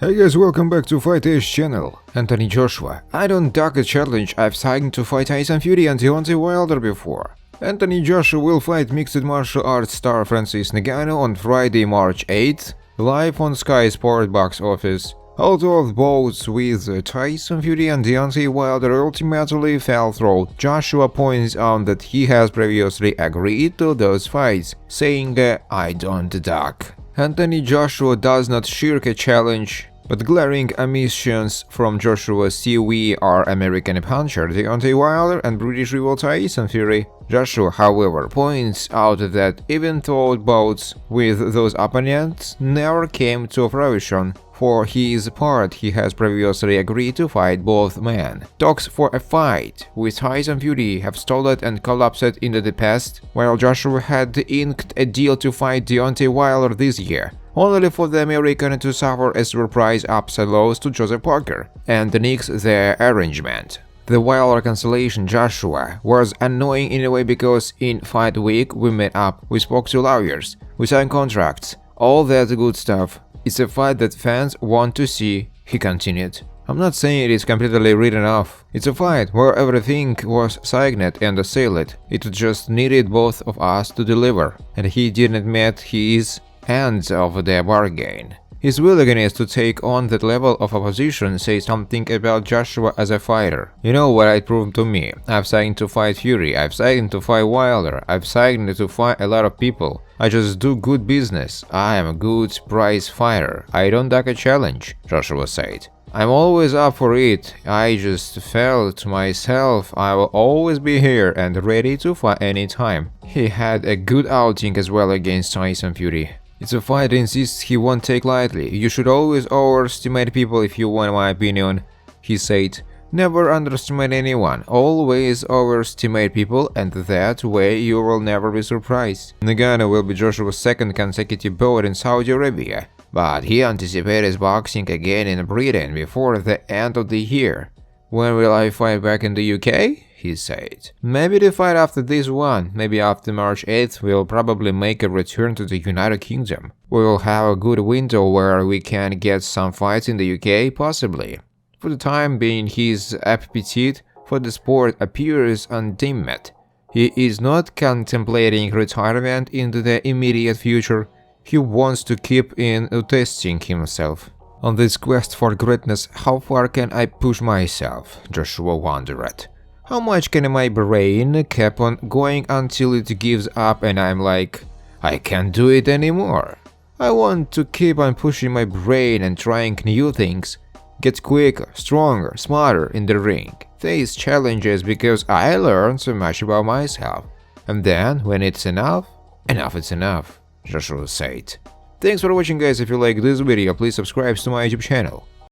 Hey guys, welcome back to Fight.A's channel. Anthony Joshua. I don't duck a challenge. I've signed to fight Tyson Fury and Deontay Wilder before. Anthony Joshua will fight mixed martial arts star Francis Ngannou on Friday, March 8th, live on Sky Sports box office. Although bouts with Tyson Fury and Deontay Wilder ultimately fell through, Joshua points out that he has previously agreed to those fights, saying, "I don't duck." Anthony Joshua does not shirk a challenge, but glaring omissions from Joshua's CV are American puncher Deontay Wilder and British rival Tyson Fury. Joshua, however, points out that even though bouts with those opponents never came to fruition, for his part he has previously agreed to fight both men. Talks for a fight with Tyson Fury have stalled and collapsed in the past, while Joshua had inked a deal to fight Deontay Wilder this year, only for the American to suffer a surprise upset loss to Joseph Parker and nix the arrangement. The Wilder cancellation Joshua was annoying in a way because in fight week we met up, we spoke to lawyers, we signed contracts, all that good stuff. It's a fight that fans want to see, he continued. I'm not saying it is completely written off. It's a fight where everything was signed and sealed. It just needed both of us to deliver, and he didn't meet his ends of the bargain. His willingness to take on that level of opposition says something about Joshua as a fighter. You know what it proved to me? I've signed to fight Fury, I've signed to fight Wilder, I've signed to fight a lot of people. I just do good business. I am a good prize fighter. I don't duck a challenge, Joshua said. I'm always up for it. I just felt to myself I will always be here and ready to fight anytime. He had a good outing as well against Tyson Fury. It's a fight he insists he won't take lightly. You should always overestimate people if you want my opinion, he said. Never underestimate anyone, always overestimate people, and that way you will never be surprised. Ngannou will be Joshua's second consecutive bout in Saudi Arabia, but he anticipates boxing again in Britain before the end of the year. When will I fight back in the UK? He said. Maybe the fight after this one, maybe after March 8th, we'll probably make a return to the United Kingdom. We will have a good window where we can get some fights in the UK, possibly. For the time being, his appetite for the sport appears undimmed. He is not contemplating retirement in the immediate future. He wants to keep in testing himself. On this quest for greatness, how far can I push myself? Joshua wondered. How much can my brain keep on going until it gives up and I'm like, I can't do it anymore? I want to keep on pushing my brain and trying new things. Get quicker, stronger, smarter in the ring. Face challenges because I learned so much about myself. And then, when it's enough, enough is enough, Joshua said. Thanks for watching guys. If you like this video, please subscribe to my YouTube channel.